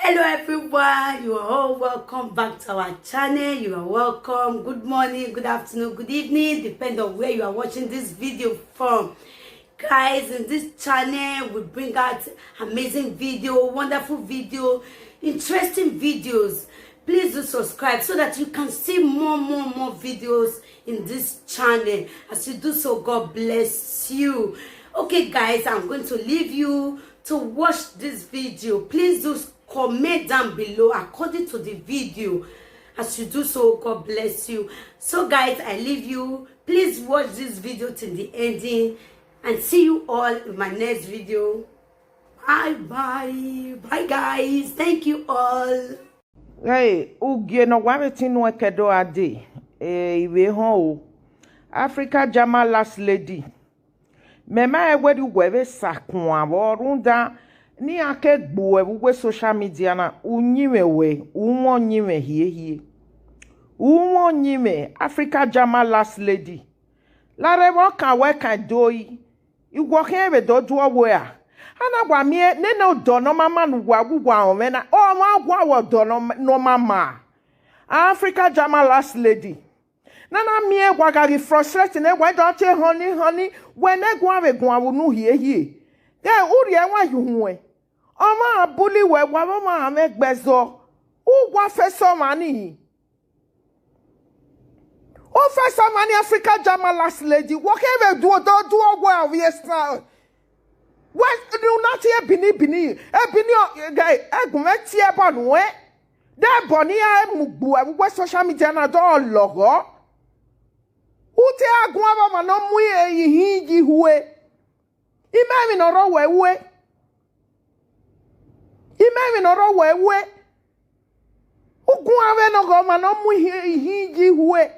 Hello everyone, you are all welcome back to our channel. You are welcome. Good morning, good afternoon, good evening, depending on where you are watching this video from. Guys, in this channel we bring out amazing video, wonderful video, interesting videos. Please do subscribe so that you can see more videos in this channel. As you do so, God bless you. Okay guys, I'm going to leave you to watch this video. Please do comment down below according to the video. As you do so, God bless you. So guys, I leave you. Please watch this video till the ending and see you all in my next video. Bye guys, thank you all. Hey, ugie no wameti no ekedo ade iwe hon Africa Jama last lady mema ewedi wewe sakun aborunda ni akegbo ewe social media na unyimewe unwonyime hie unwonyime Africa Jama last lady lare wo kan we kan doyi igwo kan ebe dodu owo a ana gwa mie nene odo no mama no gwa omena o ma gwa odo no mama Africa Jama last lady nana mie gwa gari frustrate ne gwa don che honey when e gwa we gwa nu hie de uri enwa yuhun o ma bully we gwa ma megbezo u gwa feso mani o feso mani Africa Jama last lady what can we do ogwa we style. What do not hear bini guy egumeti ebon we de bonia mugbu we social media na do logo ute agun aba ma no mu ehiji huwe imemi no ro wewe ugun awe no go ma no mu ehiji huwe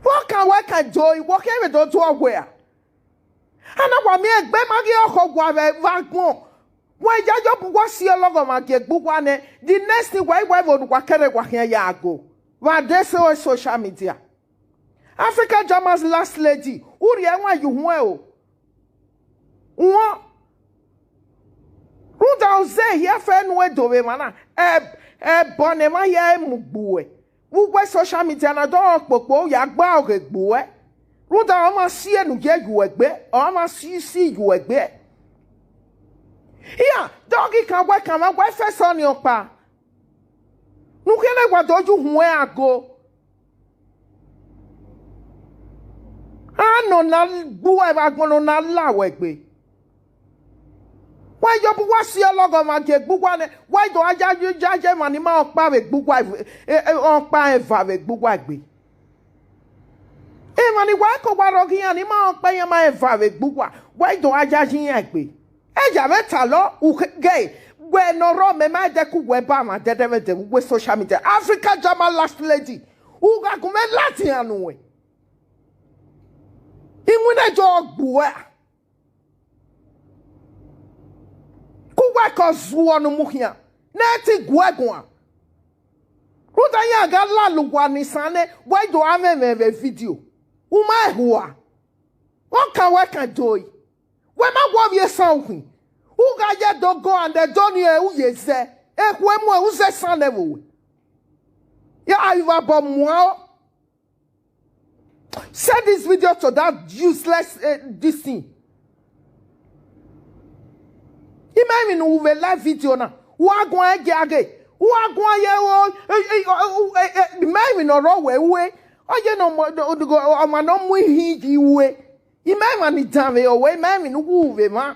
what can joy what can we do to ogwa ana kwa mi egbe magi okogwa vagbon we jajo bugwa si ologo magi egbugwa ne the next thing we would kwa kere kwa ya go wa this social media Africa Jama's last lady uri enwa yuhun o won ruda oze here fe nu edowe mana bonema ye mugbu we social media na do popo ya gba ogegbu ruda o ma si enu je yuegbe o ma si yuegbe here doggy kan we fe so ni opa nu kele gwa doju hun ago ano na bu e agbon na lawegbe why you bu wa si ologo ma je gbugwa ne why do ajaje mani ma opa we gbugwa opa eva we gbugwa gbe mani wa ko wa rogi yan ni ma opa yan ma eva we gbugwa why do ajaje yan gbe eja meta lo gay we no ro me ma de ku we ba ma de we social media Africa Jama last lady u ga ku me lati anu we imune jo gbu e ku wa ko zuo no mu hia na ti guagun ruta ya ga lalu gwa ni sane we do ameme video uma ehua won kan we kan doyi we ma gwo bi sanhun who ga je do go and the don't hear who ye say ekwemu who say san level ya ayuba bomwa send this video to that useless this thing imagine no we live video na wa gon age wa gon ye o imagine no ro we oye no o ma no mu hiji we imagine ni dame o we imagine no wu we ma.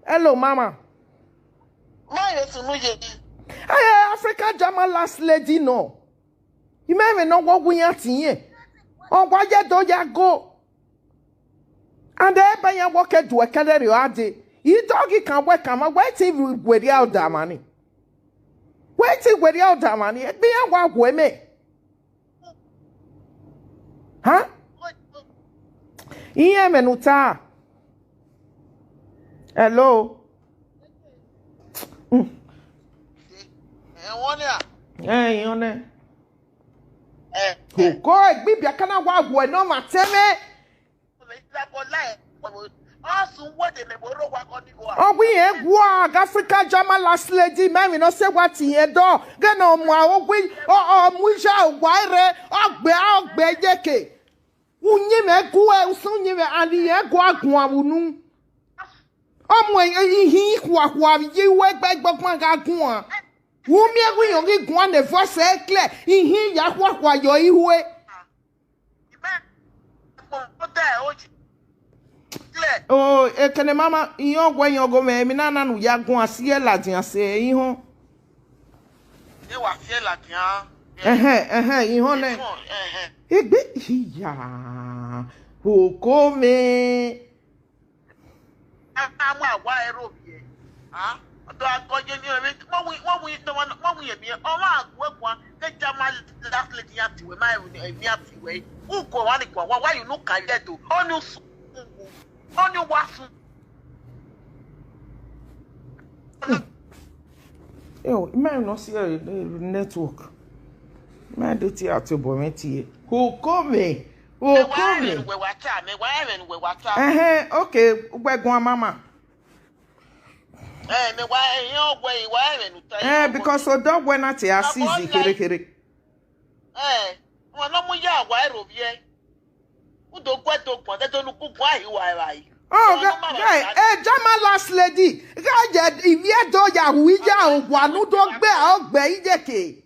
Hello, mama. Hey, Africa Jama last lady no. You may even know what we are seeing. Oh, why you do ya go? And then by your walk to a calendar you are day. You doggy can work come wait till we out that money. Wait till we out that money. Be a walk with me. Huh? Iya menuta. Hello. Hey, on it. Go, baby, I cannot walk with no matter. Oh, we ain't walk Africa Jama last lady, man. We no say what in your door. Get no more. Oh, we Musha, wire, be yeke. Unye me go, sunye me, and the guaguanu. He you work back, but my gagua. Whom you only go on the voice clear. He yahwa your way. Oh, can mama, you're going to go, me, Nana, we are going to see a Latin say, you know. You are feel like you know, it be ya who call me. I'm a wire rope, ah. Do I go you what we don't want we be all work one, get Jamal last lady up to my way. Who go on why you look at that? On your wash. Oh, man, no see a network. Man, do tea out to Bometi. Who call me? Who call me? Okay, we're going, Mama. Because so dog went at your season, Kiri. Well, no more ya, why, Rovier? Who don't quite talk, but they don't know why you are. Oh, guy, Jama last lady. Guy, if you don't ya, we ya, one who don't bear out by Jackie.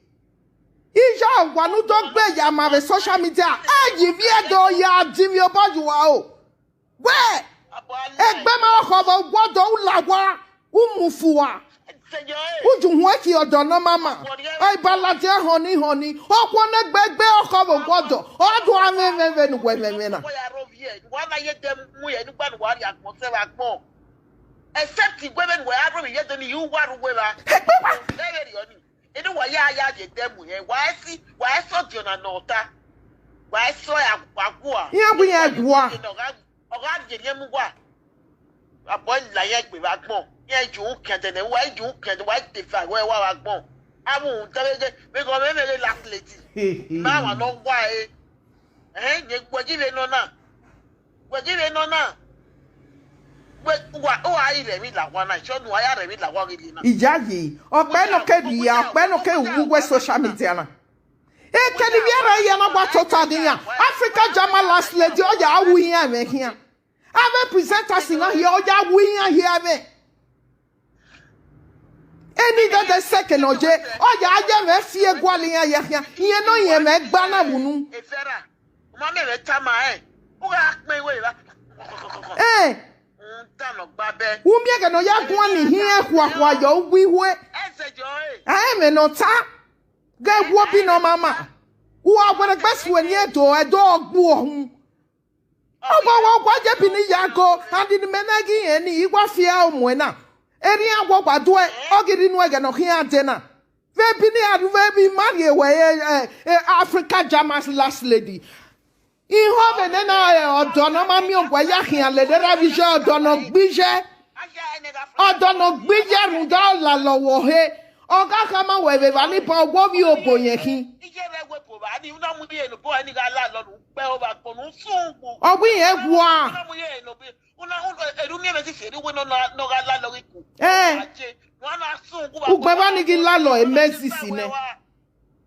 Ija, one who don't bear ya, my social media. And if you don't ya, Jimmy, about you are. Where? Egbema of what don't lawa, Umufua. Uju waki odono mama. Ai balaje honey. O kwona gbegbe okobo godo. O do ameme nu gwemena. One I get them we and one worry at Mosera Agbo. Except the women were having yet than you one weather. Anyway, ya get them why saw Jonah Nota? Why saw Agua? Here we had one. Or I get him what? A boy like with Agbo. Yeah, you can't and why you can't white defy where Agbo. I won't tell you because I'm a last lady. Now I know why. Eh, you give no now. We're giving no now. What are you ready like one? I showed why I read like one. Ijagi, or Benoke, who social media. Eh, can you be a what Totadia? Africa Jama last lady, or ya we are here. I represent us in here, or ya we are here. Any other second or J, or ya fear Gualia Yahya, you know, you make Banamunu. Mamma, Tama, eh? Eh, who make no young one here while you we were? I am no tap. Get whooping on Mamma. Who are one of the best when you do a dog boom. Oh, what Japanese Yako, and in the Menagi and Iguafia Mwena. Any what I do, I'll get in wagon or here dinner. Very money away, Africa Jama's last lady. In home and I don't mammy of Guayaki and let the vision don't be or don't be Rudala Lohe or Gakama where the Valley Paul Wobio Boyaki. Oh, we have one. Eh, Ubavanigi Lalo and Messi.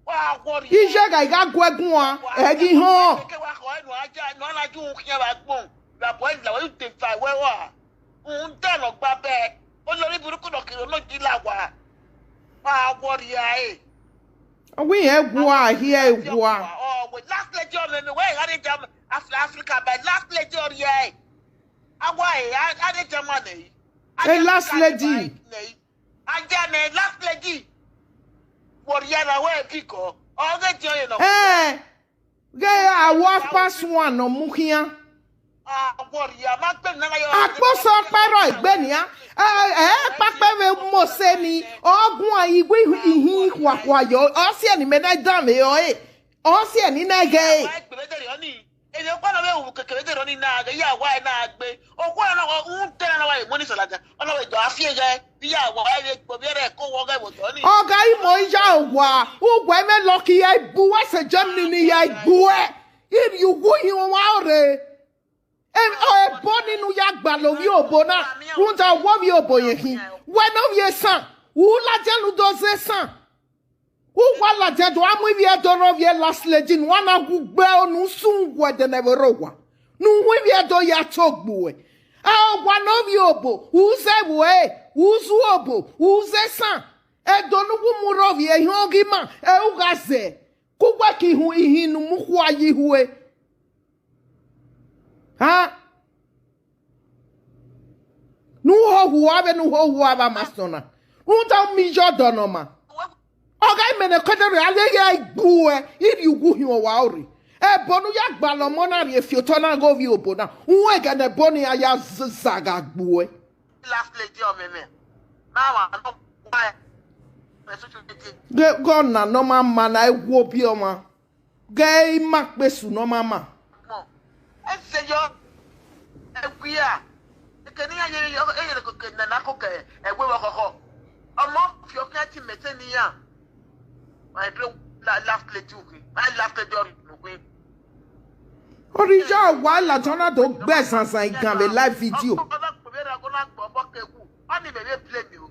Ije ga ga gwegun egi ho la boy la we te fa we wa un ta lo gba be olori buruku no kiro no ji la wa ma wori ai we egwa here egwa oh we last lecture in the way how they jam Africa by last lecture here agwa how they jam money hey last lady anja last lady Woriana where Pico, all the joy of eh, gay, I walk past one on Mukia. Warrior, Akposo Paroi, Benia, Papa Moseni, or Gua, we Wayo, Ocean, Menadame, Ocean in a gay. And you're one of them who can on in Naga, yeah, why not? Or one of them away, Monisalaga, on the Garfia guy, yeah, why they go walk with Tony. Oh, Guy Moja, who women lucky I boo, I said, Germany, I boo. If you go, you are e boni nu ya gbalo vi obona unta wo vi oboyehin when of ye san ula jelu doze san wala jedo amu vi adoro vi last legend wana gugbe onu sungwe de neverogwa nu wi vi ado ya togbuwe one of vi obo uze we uzu obo uze san edonu gumuro vi ehin ogima ugaze kugwa ki hu ihinu mukwa yihuwe ha nu ho huwa masona unta mi jodono ma oga mene kodere ale ya igbuwe iri ugwu hi wa ori bonu ya gbalo mo na ri efioto na go vi obona unwe ga ne bonu ya zaga gbuwe last lady o meme na no why go na no mama na egwu obi oma ge makpesu no mama ese yo egwia ekeni ya yere ko kenna na ko ke egwe wo koko omo fio kan ti meteni ya my last lady my last lady o orija wa la tona do gbe sansan igan be live video oni bebe play mi o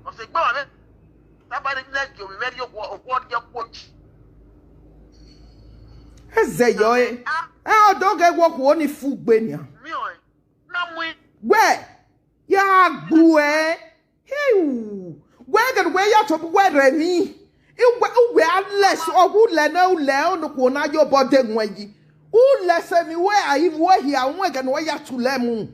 o se gbe wa be tabari next yo mi meri yo yo coach eze yo odoge woku oni fugbe ni mi o na mu gbe ya gbuwe we ya to we re ni we unless ogu le na ule onukwo na yo bode nwayi ule se mi we ayivu we hia won ga no ya tule mu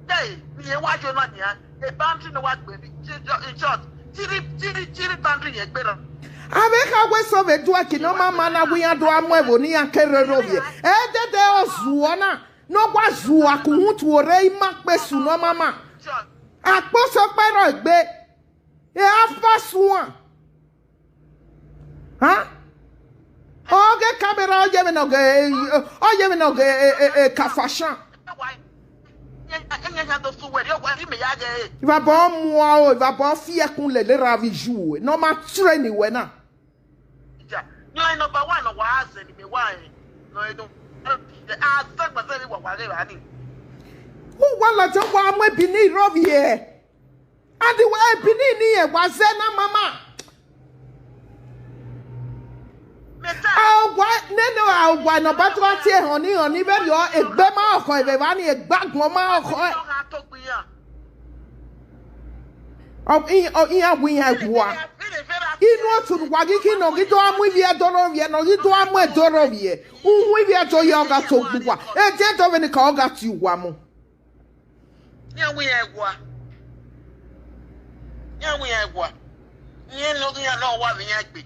hey mi e wa jo na ni e boundary no wa gbe bi in short tiri boundary ye gbe ro abeka we so be do akino mama na we ya do amwevo ni ya kerero vie dede ozuo na no gwa zuo akuhutu ore imakpesu no mama akposo pero egbe e afasuan ha oge camera oye me no ge kafashan il va bon moi il va bon fier kun le ravi joue no ma train we na no number 1 wa asen me why no e don the asen ma se wa re ba ni wala jo wa mo bi ni rovie andi wa bi ni e wa ze na mama Agwa no batwa ti honi be yo egbe ma oko ebe ba ni egbagbon ma oko iya wi agwa inu otu gwa gi kino gi do amu ibi edoro vie no gi do amu edoro vie unwu ibi ejo yo ga to gbugwa e je do be ni ka o ga ti wa mu ya wi agwa yen lo gi ya no wa bi yan gbe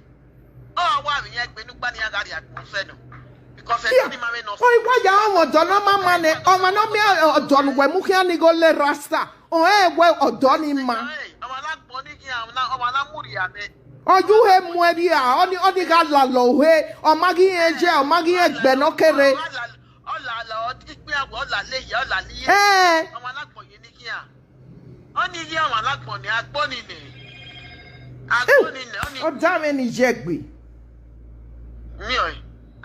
oh wa bi yan gbe nu gba ni agari atmosphere no because any mama no o igwa ya won do no mama ne o ma no mi odo nu we mu kian ni go le rasta o we odo ni ma o ma la gbo ni kian o ma la muri ya me oju he mu eri a oni ga la lo he o ma gi eje o ma gi egbe no kere o la o ti pe agbo o la le ye o la ni o ma la gbo ye ni kian oni ye o ma la gbo ni agbo ni oni o da me ni jegbe mi o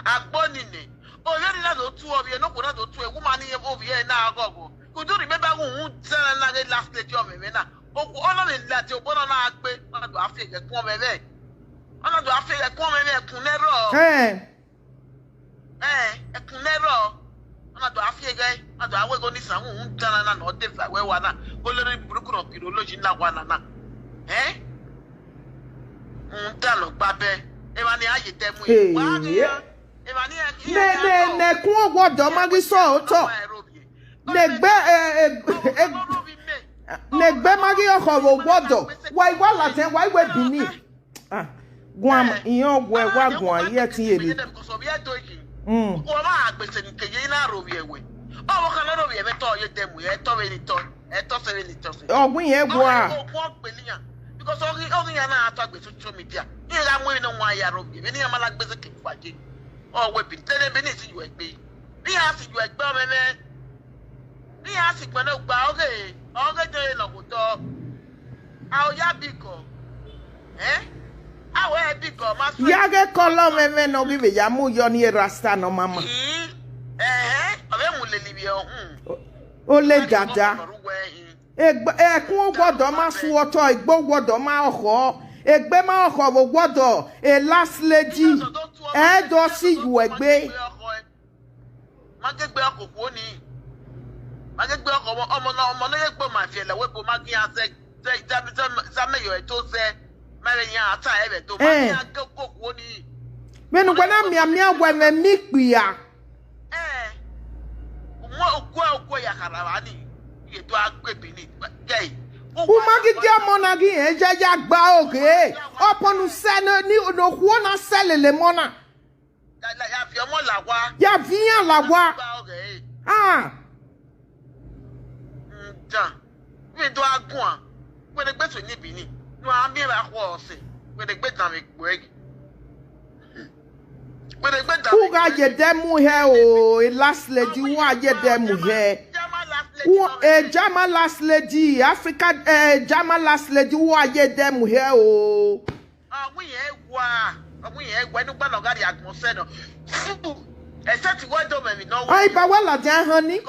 agboni ni o le ni na do tu obi e no ko na do tu e woman ni obi e na agogo ko do remember who tell na the last lady o me na o lo ni lati o bono na agbe na do afege kun me be ona do afege kun me be kun lero kun lero ona do afege na do awego ni san who tell na no de fa we wa na o le buruku no pirology na wa na talo gbabe e ma ni aye temu e wa ni ne kun ogwodo magi so oto negbe magi oko ogwodo wa iwa latin wa iwe bini gwam iyan ogwo e wa gwan ye tin eri o ma agbese ni keye na robi ewe o wo kan robi e to ye temu e to we ni to e to se ni to ogun yen gwa because ogun ya na ato agbe social media ni la mu ina wa ya robi ni ya mala gbese ke faje o we bin tele be ni si you egbe ni ha si you egbe o meme ni ha si gbe no gba oge de lo ko to a o ya biko a we biko ma so ya ge kolo meme no bi be ya mu yo ni rasta no mama Ole dada. Ekun gbodo ma sun oto igbo gbodo ma oho. Egbe ma oho wo gbodo a last lady. E do si you egbe. Magegbe okoko ni. Magegbe okoko omo no yegbo ma fi ele webo magi ase zameyo eto se mare yan ata ebe to magi akoko ni. Menu gwana mia gwa me mikpia. Okwa ya karawani. Ye to agbebi ni. Gay. Umagi dia mona gi eja gba oge. Oponu se ni odokwo na selele mona. Ya fi omo lawa. Ya vian lawa. Ah. Ja. We do agun. We de gbe to ni bi ni. No ami ra ko ose. We de gbe dan me gbeg. We de gbe dan. Who ga je demu he o last lady who a je demu he. Jama last lady Africa Jama last lady who a je demu he o. We ye gwa no gba no ga di agun se no. Except what do me no. Ai ba wala jan honey.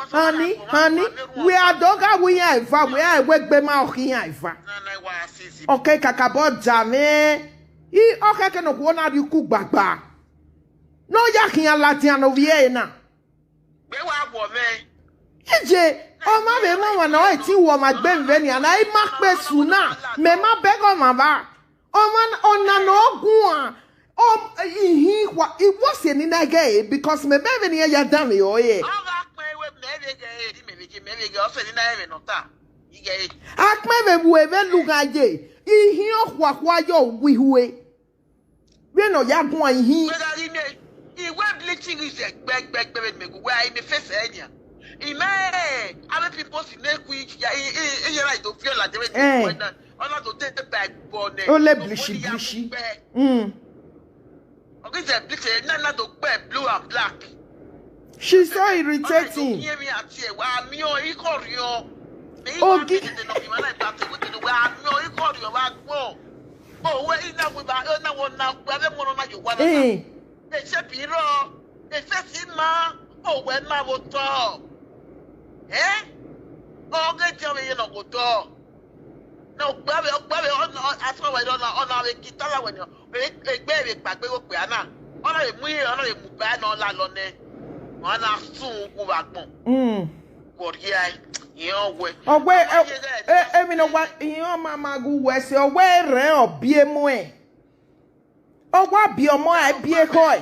We are doga we are iva we are wegbe ma okin iva. Okay kakabo jame. Okay ke no ko na di ku gbagba. No ya kin alatian no vie na. We wa bo me. Eje o ma be mo wan o ti wo ma gbe nve ni ana I ma pe suna me ma be go ma ba. O man ona no gun he was in a because me baby near ya damn you, eh? Akme we look at ye. He what yo we who we no ya go he went bleaching is a back baby where I may face any. He may other people in their quick, yeah, right to feel like the not to take the backbone. Oh, let blishy. Okay, the bleaching, none to wear blue and black. She's so irritating. Oh, where is that with our one now? Except hero, except him, oh, when my water. Eh? Oh, get your way, no good. No, baby, I saw I don't know on our guitar when you baby, but we will piano. On a we on a bad on la lone. On a soon go back. Good, yeah. Oh, where I mean, what your mamma go west or where or be more. Oh, what be your more be a coy.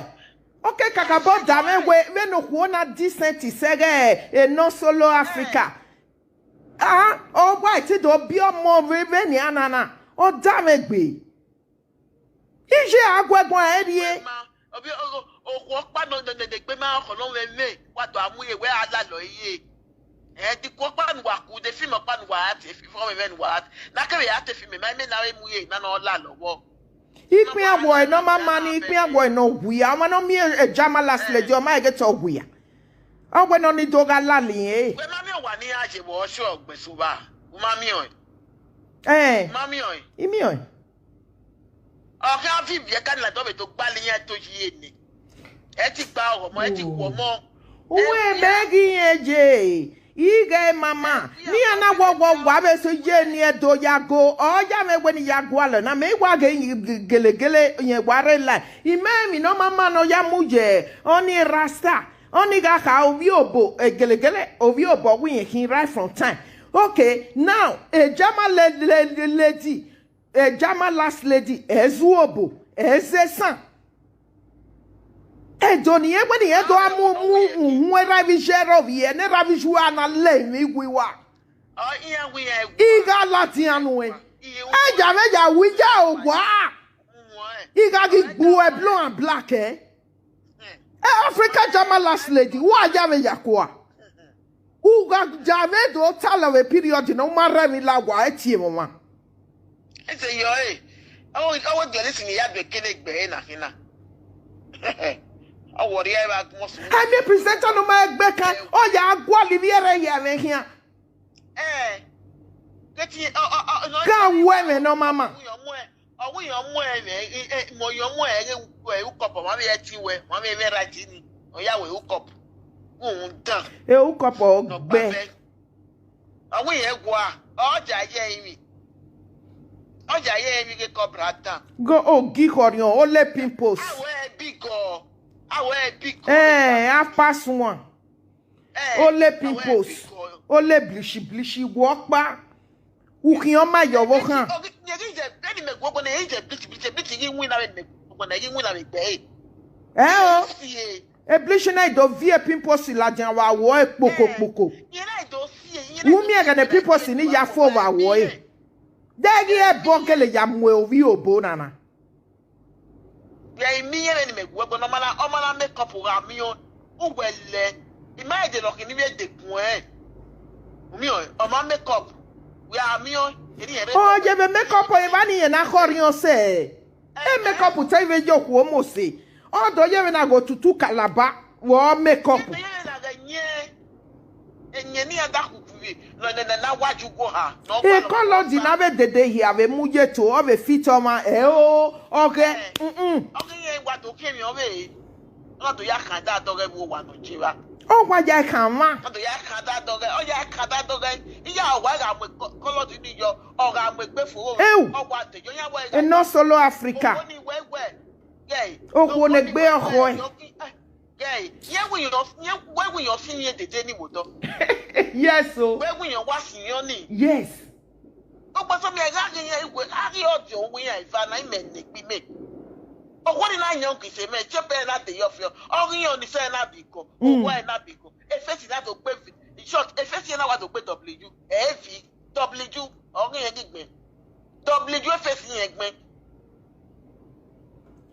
Okay, kakabo dame we no wanna decent sege e no solo Africa. Ah, oh why ti do be more reveni anana. Oh dame gbe. Ije agwegbon edie. Obi o ko pa no de gbe ma ko no we me wa to amuye we ala lo yi. Di ko pa nu wa ku de film pa nu wa ati fi fo me nu wa ati. Na ke we ati fi me na we muye na no la lowo. Ikpia boy no mama ikpia boy no wia no me Jama last lady o ma get to wia. O gbe no ni doga lali eh. We mami o wa ni ase wo so ogbesu ba. O mami o. Mami o. Imi o. O ka fi bi e kan la to be to gbali yen to yi ni. E ti gba oro mo e ti wo mo. Uwe begi eje. Ige mama ni ana wo be so je ni edo yago o ja me gbe ni yago ale na me gwa ge gelegele yen gware la imemi no mama no ya muje oni rasta oni ga ka obi obo gelegele obi obo wi yin right from time. Okay, now a Jama lady a Jama last lady ezu obo ezesan Doni e when e do amu ravi share of ye ne ravi jua na le mi gwiwa. Oh iya we Iga latianu e. Ja meja wi ja ogwa. Iga gi gbu e blue and black eh. Africa Jama last lady wa ja meja kwa. Uga jave do tala we period no mara mi lagwa etie mama. Ese yo eh. I want to listen ya be kene gbe na hina. I may present on my back. Oh, yeah, go Liviera, yeah, make here. Come women, no, mamma. Oh, we are more, your more, you cop, mammy, at you, mammy, right in, or Yahweh, hook up. Undan. E u kopo gbe. Awe egwa. Oja ye mi. Oja ye mi ke kobrata. Go ogi horion o le pimples. Awe biko. Awe biko. Half past 1. O le pimples. O le blishi walk ba. Ukion ma yo wo kan. E blishi na do vie pimples la jan wa wo e poko. Wumi aga the pimples ni ya fo wa wo e. Dagi e bonkele ya mwe ovi obo nana. Ya mi yele ni megwo bo no mala o mala make up ga mi o uwele. Imagine lo kini be de kun e. Mi o ma make up. We are me on. Oh, je be make up e ba ni yen na khorion se. E make up te ve joku o mo se. O do ye na go tutu kalaba wo make up. Enye ni ada kukuwi. No na waju go ha. E color di na be dede hi ave muje to o be fit o ma okay. Okay ye wa to kemi o be. O to ya kan da to ge wo wa no jiwa. O wa ja kan ma. O to ya kan da to ge. O ya kan da to ge. Iya wa ga mo color di ni yo. O ga mo gbe fo. O wa te yo ya wa. E no solo Africa. O ni wewe. Yeah. O wo ne gbe oho. Yeah. Yeah, when you're seeing the day moto. Yes, so. When you're watching your knee. Yes. Oh, but some are going we are fine. Me. Oh, what did I know? Say, me, chop at the offer. Oh, you only say not because. Oh, why not because? A face is not to pay. In short, a face is not to pay W. Heavy W. Only a big man. W facing egg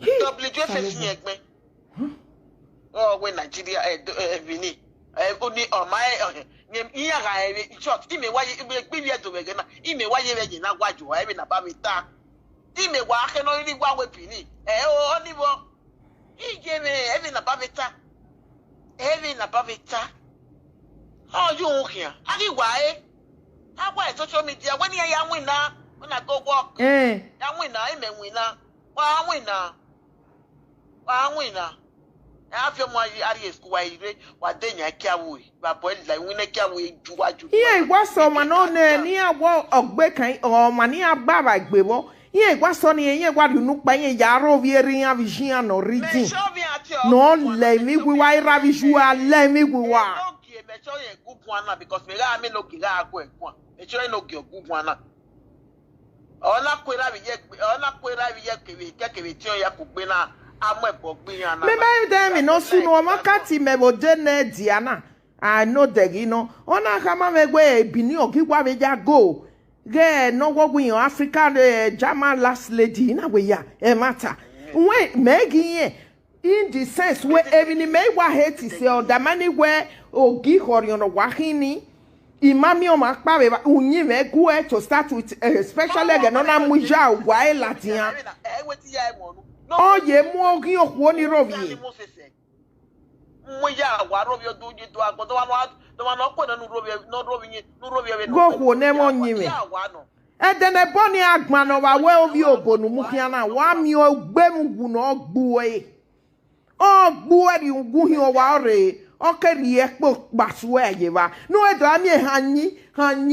W facing egg man. Oh, when Nigeria Vini. Only on my name in short, he may why you be to again. He may why you not what you having about me. He may walk and only one weapon. Only one. He gave me having above it. Having above it. How you here? Are you why? How why social media when you are winner? When I go walk, young winner, I may winner. One winner. After my areas, why what then I carry, but when I win a carry, do what you. Here was someone on near wall of Becky or Mania Baba Gbebo. Here was Sonny, and what you look by a yarrow Viria Vigian or reading. No, let me with why Ravishua, let me with what. Good one because me I mean looking at one. It's no good one. Or not quite yet, or not quite yet, take a return Yakubina. Me them no soon o makati me bo jene diana. I know the you ona kama me gwe bini ogigwa be ja go. Ge no wo gwe Africa German last lady na we ya e matter. We megi in the sense where even me wa hate say o da mani where ogi horion wa hini imami o makpa be unyi me go to start with especially ge no na muja wa e latin. Oh, ye more you one rovi. Go for name on you. And then a bonny agman of a well view bonumukiana, one your bem no boy. Oh, boy, you go your worry. Okay, ye book but where you are. No, I honey. When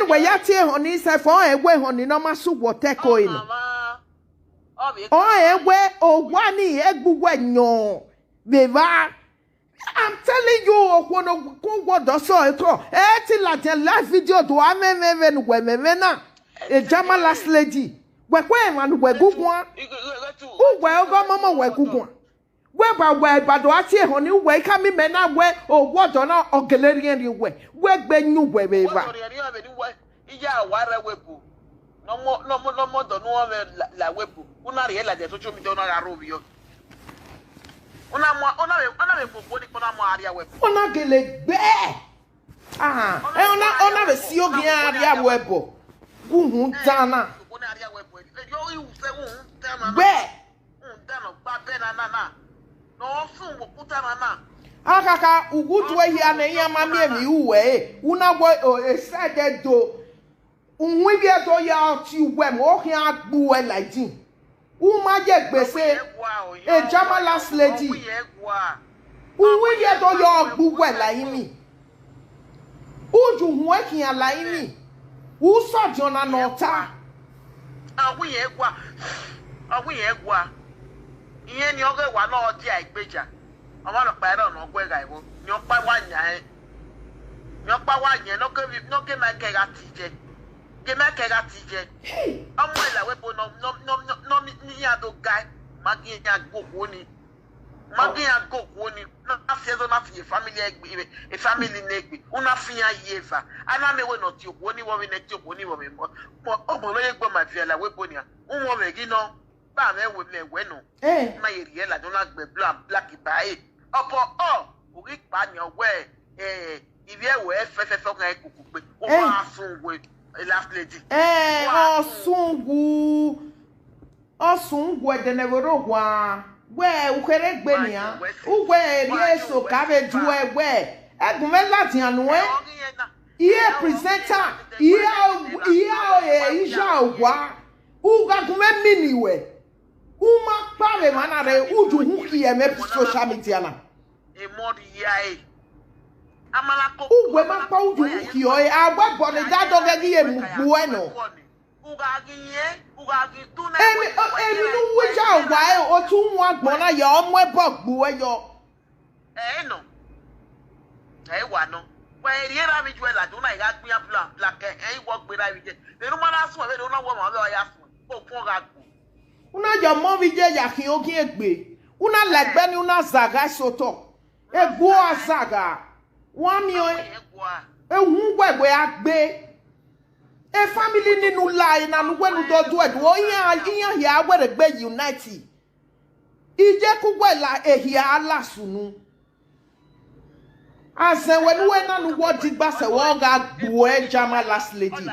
we are here on this, I found a way on the normal soup or teco. Oh, where wani egbuwenyo. Beva. I'm telling you, one of what the soil. Till like a last video to Amen Wemena, a German last lady. Where man were good one? Who well got Mama were good one? Where but I see honey, where come in men out where or what on or Galerian way? Where ben you where we were? Yeah, what a weapon. No more, don't know la weapon. Una riela de social media na Rubio. Una body kuna mo area weapon. Ona gele be. Ona be si ogi area weapon. Uhun dana. Ona area weapon. Yo you say uhun dana. Be. Dana ba be na. No fun wo kuta na. Akaka ugutu we hia na ya mami emi uwe. Una boy said do. Unwi bi to ya ti wem o hia gbu e like Uma je gbese e German last lady. Uwe ye do yo gbuwe la imi. Uju hueki ya la imi. Uso jona nota. Awi egwa. Iye ni oge wa na odi aigbeja. Omo no pa ero no gwe ga iwo. Nyo pa wa nya e. Nyo pa wa nya no ke ma ke ga tije. Ke ma ke ga tije. Omo ila we bo no ni ya do guy. Magi ya gogo ni. Magi ya gogo ni. Na afiezo na fi family egbe. E family negbe. Una fi ya yeva. Ana me we no ti owo ni wo me ne ti owo ni wo me mo. Omo lo ye gbo ma fi ala we bo ni a. Unwo me gi no. Ba me we no. Ma yeri la don agbe black bae. Opo ori pa ni owe ibi ewe fefe kan ekuku pe. O ma sun we last lady. Osungu edenewero wa. We ukere gbe ni a. Ugwe eri eso ka be du egbe. Egunme lati anu e. Iye presenter, iye isha ogwa. Uga gume miniwe. Uma pare manare uju huki eme social media na. E modi yae. Amala ko. Ugwe ma pa uju huki o agba boni dado gegi e mugbu eno. Uga gi tuna. Emi nu wija ogwa e o tun wa gbona ya omo e bogbu e yo. No. Wa no. Wa eri era mi juela do na ga gbian black wo gbera mi je. Enu ma na sun e do na wo ma be o ya sun. O fun ga gbo. Una jo mo vi je yakin okin egbe. Una legbe ni una zaga soto. Egbo azaga. Wa mi o ehun gbegbe agbe. E family ninu la na nu gwenu do do edu o yan ya were gbe unite. Ije ku gwe la ehia ala sunu. Asen when we na nu wo digba se wo ga gbo e jama last lady.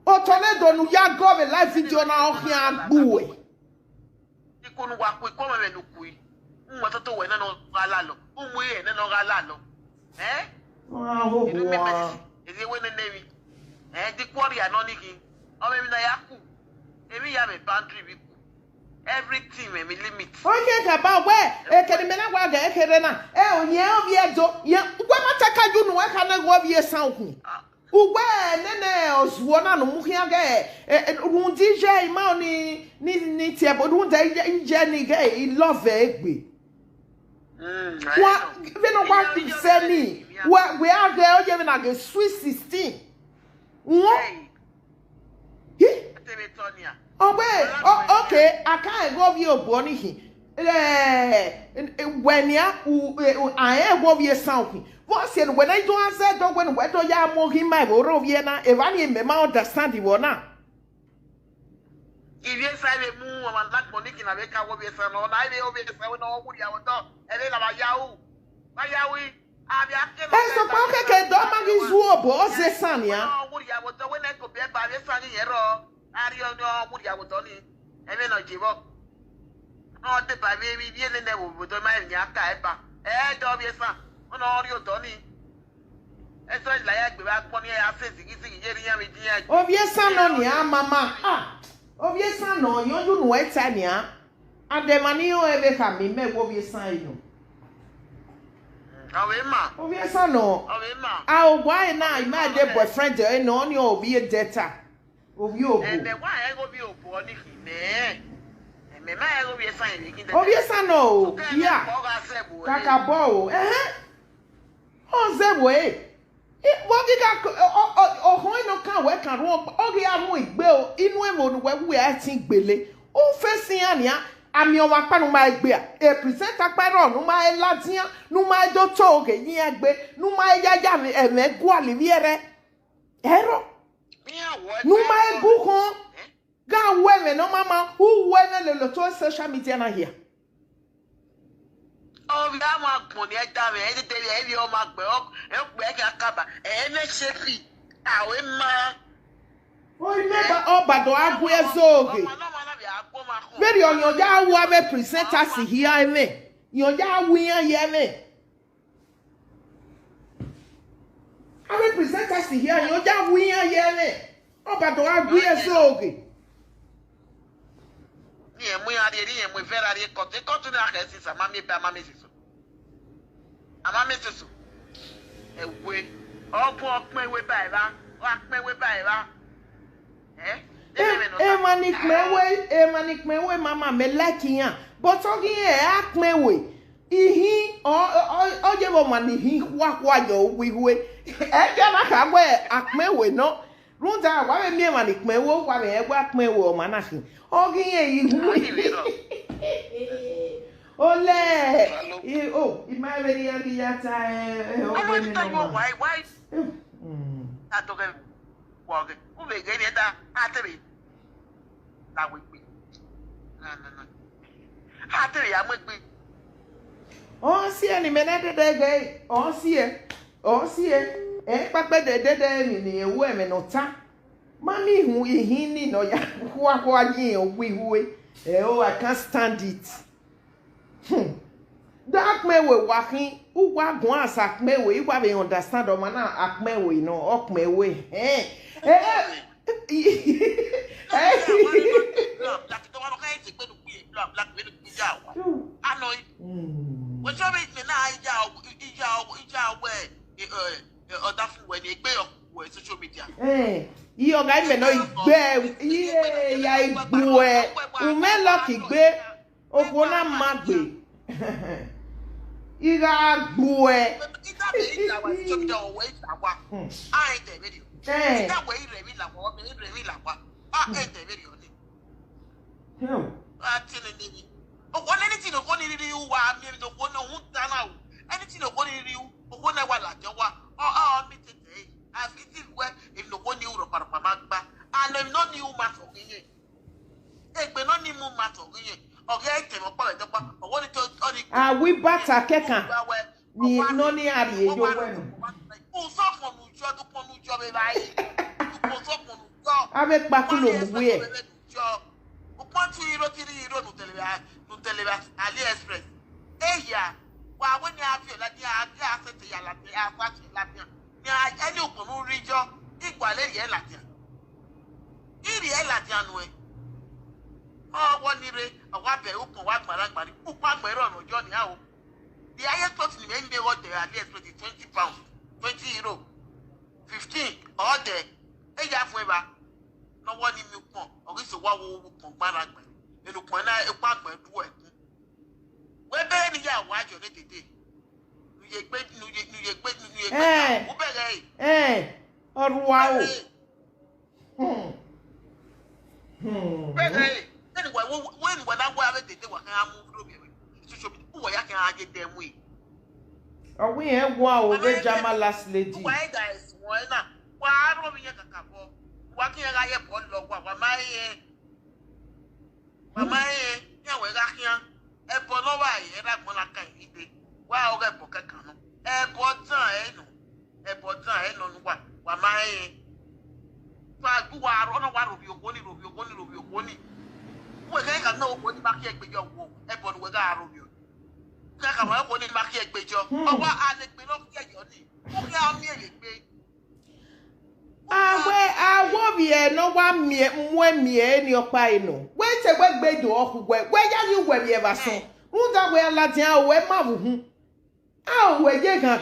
O toledo nu ya go be live video na o hian gbuwe. Ikunu wa ku ko me nu ku yi. Nwo to we na no ala lo. Umu ye na no ala lo. Ho ho. Ezi we na newi. Di kwori anoni ki. O me na ya ku. Emi ya me boundary bi ku. Everything me limit. Okay ka ba we e kedi me na gwa ga e kere na. Onye obi edo. Ye gwa mataka ju nu we ka na gwa bi e san ku. Ugwe nene ozuo na no muhia ge rundi je ma ni tie bo rundi je ni ge love egbe. Wa we no wa say ni we are there o je na ge sweet 16. Wo okay I can't go bi obo ni hi when ya I go bi sound. What said when I do answer dog when we do ya mo him my ro na if any me ma understand you na. If you say mu man like money na be ka wo be say no na be o be say no wo ya wo do e le na ba yawo. Ba yawo abi ake no. So pa ke do ma gi zu obo o se san ya. No wo ya wo do we na ko be ba be san ye ro. Ari o no wo ya wo do ni. E be no jibo. No te ba be bi bi ne wo do ma ni aka e ba. E do be san. Ono ori odo ni eso la ya gbe ba pon ni ya face gisi je ri yan mi din ya obie san no ni mama obie san no yonju nu eta ni a ademani o ebe ka mi me obie san yo awe ma obie san no awe ma why na my dey boyfriend e no ni obie data obie obo e be why e go bi obo ni ki me ma e go bi san ni ki obie san no ya kaka bo Ozebwe. Bogi ka ohun no kan we kan ro ogi amu igbe o inu emo nu we atin gbele. O fe sin ania ami o wa panu ma igbe a. E present apero nu ma e latian nu ma do to oge yin egbe nu ma e jaja mi eme gwa le viere. Ero. Nu ma e bu kon. Ga we me no mama who we me le to social media na here. Oh, we are my money at time, any day, every old mark, back a cover, and a shapey. Our ma. Oh, never all but do I wear so. Very on your yard, who have present us here, I may. Your yard, we are here, me. I will present us here, your yard, we are here, me. Oh, but do I wear so. We are the very cut to the mammy by mammy. Ama me so. Ewe. Opo pin we bai ba. O pin we bai ba. Manik mewe mama me like yan. But ogi akmewe. Ihi o je bo mani hi kwa yo wiwe. Ja na ka gwe akmewe no. Runta wa me manik mewe wa me egwa akmewe o manahi. Ogi ihu. Ole. Imare ni yata why? Atoke woge. Ube gani da atebe. Na we pe. Na. Atebe ya mo pe. Oh, see any minute de oh, see pape de mi ni ewu eme no ta. Mami hu ihin ni no ya kwa yin owi I can't stand it. That me we wakin u wa gun asak me we you be understand o man akme we no okme we What you mean na ija we other food when e gbe your social media. Iyo ga me no igbe ya igbu u me lucky gbe opo na magbe. Iga gbu Ita wa social media o we sawa. I the video. Ita we remi la wa. The video ni. Atini ni. O anything no go ni ri wa mi no go no hunta na o. Anything no go ni ri o go na wa la je wa. Me today. I feel well if no go ni uro para magba. And I'm not new matter yin. Egbe no ni mu matter yin. Oga ite mo pa de pa. O woni to we bata kekan. Ni no ni ari ejo we no. O so fun nu jo do pon nu jo be bayi. O so fun nu jo. Ave pa kulo mu we. O pon tu iro no teleba AliExpress. Eya wa woni afio la dia asete ya la dia afachi la dia. Ni ani okun rijo igwale ye la dia. Iri e la dia nu e. Wọ́n ní re àwọn abẹ̀rẹ̀ òkun wá gbàlagbàrí púpọ̀ àgbẹ̀rẹ̀ ọ̀nà ọjọ́ ní àwọ̀. The highest cost in the NBA order AliExpress is £20, €20, 15 order. Ẹ̀yà fún ẹ̀bà náà wọ́n ní mi pọ̀n ọ̀rísìí wá wo pọ̀n gbàlagbà nínú pọ̀n náà ẹ̀pọ̀ àgbẹ̀dú ẹ̀kún. Wọ́n bẹ̀rẹ̀ níyàwó àjọ ní tètè. Nùyẹ̀ gbé ó bẹ̀rẹ̀ ọ̀rọ̀ wa o. Bẹ̀rẹ̀ anyway, when I go out there, what can I move through? To show me who I can get them with. Oh, we have wow, the Jama last lady. Why, guys? Why not? Why, I don't mean a couple. What can I get one log? What my yeah, we're not here. A Bonova, and I'm going to eat it. Why, I'll get Bocacano. A Botan, no, what my who are on a one of your money. We can't know what back here with your wall. Everyone will go. Can't have one back here with your. Oh, what are they belong to your knee? Okay, I'm nearly big. I won't be no one me when me any your pie no. Where's a wet bed or where are you when you ever saw? Who's that way Latin where Mavu? Oh, where you can.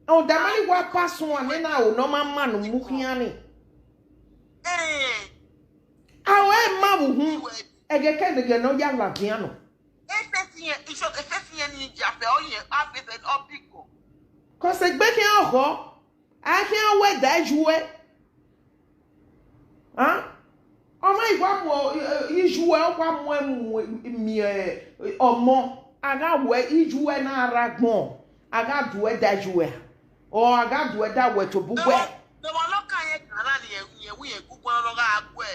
Oh, the money what pass one and now no man Mukiani. Awe mabu hu ege kede ge no ya la piano. Efesi ni jafe oye afese opiko. Ko se gbe ki oho a ki awe da juwe. O ma igwa mo ijuwe okwa mo mi omo aga we ijuwe na aragbon aga duwe da juwe o aga duwe da we to buwe. No one look at ye we gugu no ga agwe.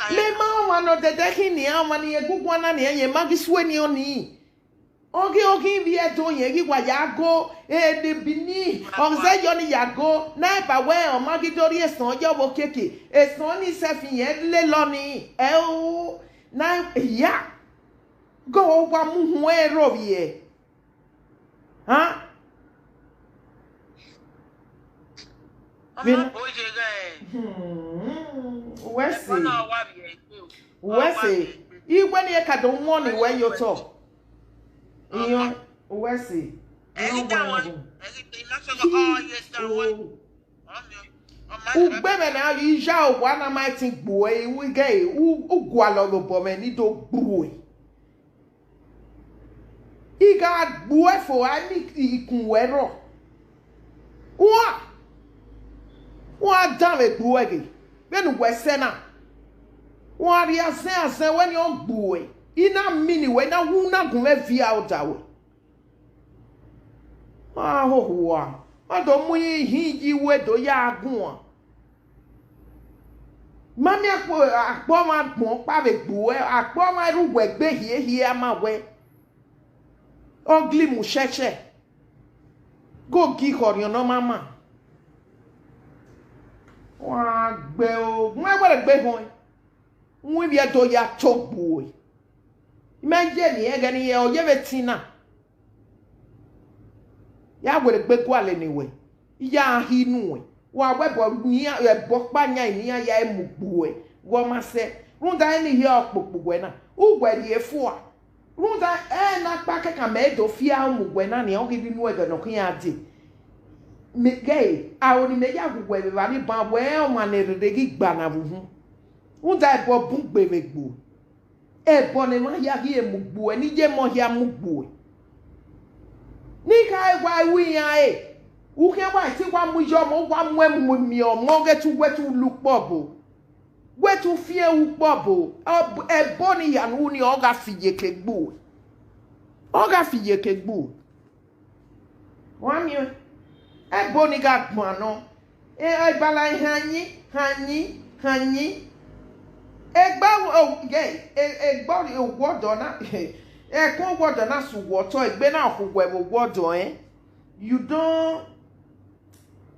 Le mama no de dekini amani egugwana ni enye magiswe ni oni. Ogi bi eto yen gi wa yago de bini oze yo ni yago na ba we o magidori esan yo bo keke esan ni se fi yen le lo ni o na ya go wa mu hu e ro bi e ha Wese igwe ni e ka don won ni when you talk Iyo wesi. Ugbeme na ija wa na ma tin gbo e we ge ugwa lo lo bo me ni do gbo e. Iga gbo e fo ani ikun wero. Wa dan le gbo e ge. Be nu wese na. Wa ri asen when you gbo e. Ina mini we na wu na gun me via out awe. Wa do mu yi we do ya gun. Mami akpo ma gbon pa be gbo e akpo ma ru we gbe hie ama we. Ugly mu cheche. Go gi horion no mama. Wa gbe o, mo e gbe hon. Nwi bi do ya chogbo e. Imagine ni ega ni ye o ye betina. Ya were gbe kwale ni we. Ya hinu e. Wa webo ni ebo pa nya ni ya emugbu e. Wo ma se, runda ni here okpokpo we na. Ugwe di efu a. Runda na pa keka me do fia umugwe na ni o gibi nu ega no kan ade. Me gay, a oni me ya gugwe be ba ni ba we o ma ne rede gi gba na buhu. Runda ebo bugbe megbo. Ebo ne ma ya gi emugbu e ni je mo ya mugbu e. Ni kai wa wi ya e. U ke wa ti wa mu jo mo wa mu emu mi o mo ge tu wetu lu pobo. Wetu fie u pobo. Ebo ni ya nu ni o ga fiye kegbo. O ga fiye kegbo. Wa mi ebo ni ga gbon no. E bala hanyi. Egba o ge egbo ri ogwodo na e kon gwodo na su woto egbe na okugwe bo gwodo you don't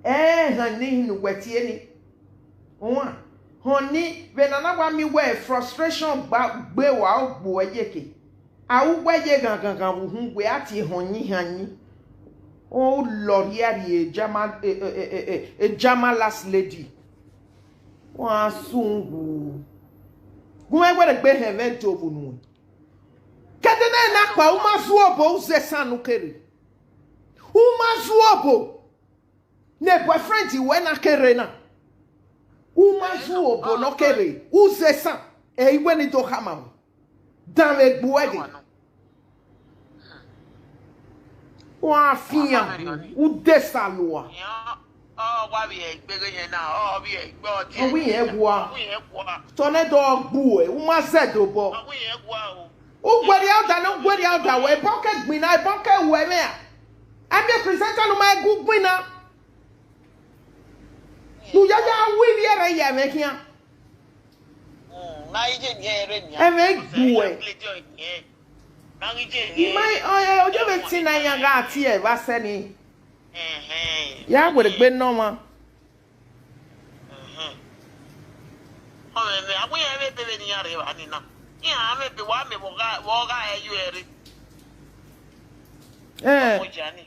honey nu wetie ni won honey be na wa mi we frustration gbe wa ogbo ejeke awu gbeje gangan wu we ati hanyi o lori ari jama last lady wa sungu gwe gbe heaven to bunu kedene na kwa umazuobo uze sanu kere umazuobo ne boyfriend we na kere na umazuobo no kere uze san iwe ni to hama dan le buege wa fiya u desaloa wa bi egbere yen na bi egbe oti o wi egwa to ne do gbu e umazedobo wi egwa o ugweri out no gweri out we boke gbina boke we me am the presenter no my good gbina nu ya wi bi ere ye me kian na ije ni ere ni e me gbu e na ije ni mai ojo be tin na ya ga ati e ba se ni ya gwere gbe no ma o me abu ye be be ni ya re ani na ya me be wa me wo ga e yu ere o jani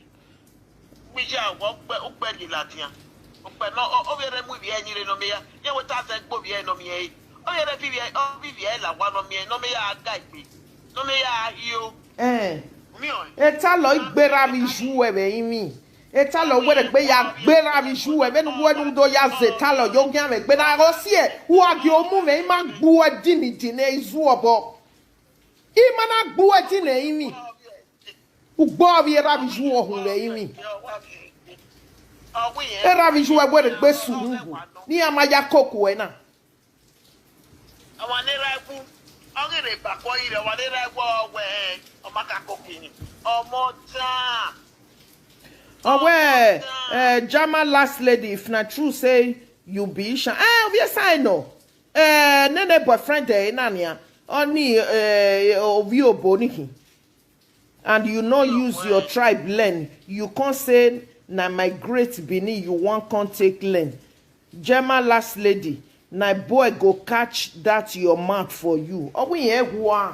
mi ja wo pe ni latian o pe no o be re mu bi e nyire no me ya ye wo ta se gbo bi e no me e o ye re bi e la wa no me no me ya ga igbe no me ya hiyo mi o eta lo igbera mi ju e be yin eta lo were gbe ya gbera mi ju e be nu wo nu do ya ze ta lo yo gyan me gbe na ro si e wo agi o mu me ma gbu e dini izu obo I ma na gbu e dini yin ugbo bi era bi ju ohun re yin era bi ju e were gbe suru ni amaya koko e na awon ni ra ibu ogere papo ire wa le ra igbo we o maka kokini omo ta Jama last lady, if not true, say you be Isha. Yes, I know. Nene boyfriend nania only ovio bonihi. And you no use your tribe learn. You can't say na my great Bini you want can't take learn. Jama last lady, na boy go catch that your mouth for you. Oh we wa.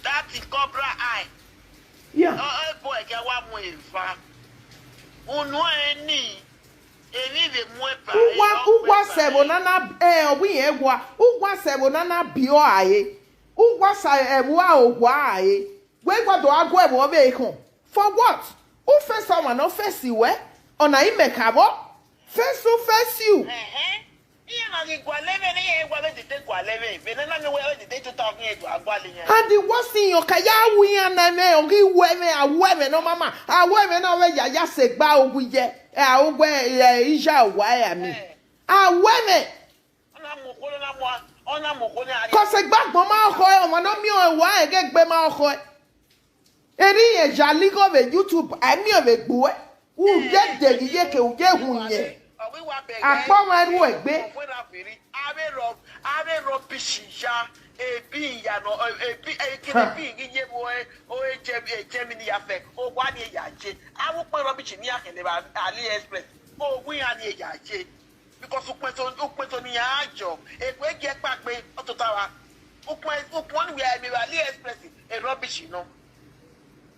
That is cobra eye. Yeah. Oh boy, get one more fa. Unu eni. Eni de mwepa. Ugwa sebo nana we egwa. Ugwa sebo nana bio aye. Uwasa ewa owae. We go do agwa ewo be ikon. For what? Who first someone no first you we? Ona imekabo? First who first you? And the worst thing you can ya we and me ogi women no mama. A women no we ya se gba oguye. Ogwe ija wa mi. A women. Cause a back mama ho o no mi o wa e ge gbe ma ho. Eri ye jali go be YouTube ami o be gbo. U je de ye ke u je hun ye. Apo wa ru egbe. Ave robisha ebi ya no ebi ebi giye boy o Germany afe o wa ni ya je awu pe robishi ni akele ba AliExpress o wi ya ni ya je because o pe to ni ajo egbe ge pa pe ototawa o pon we mi AliExpress e robishi no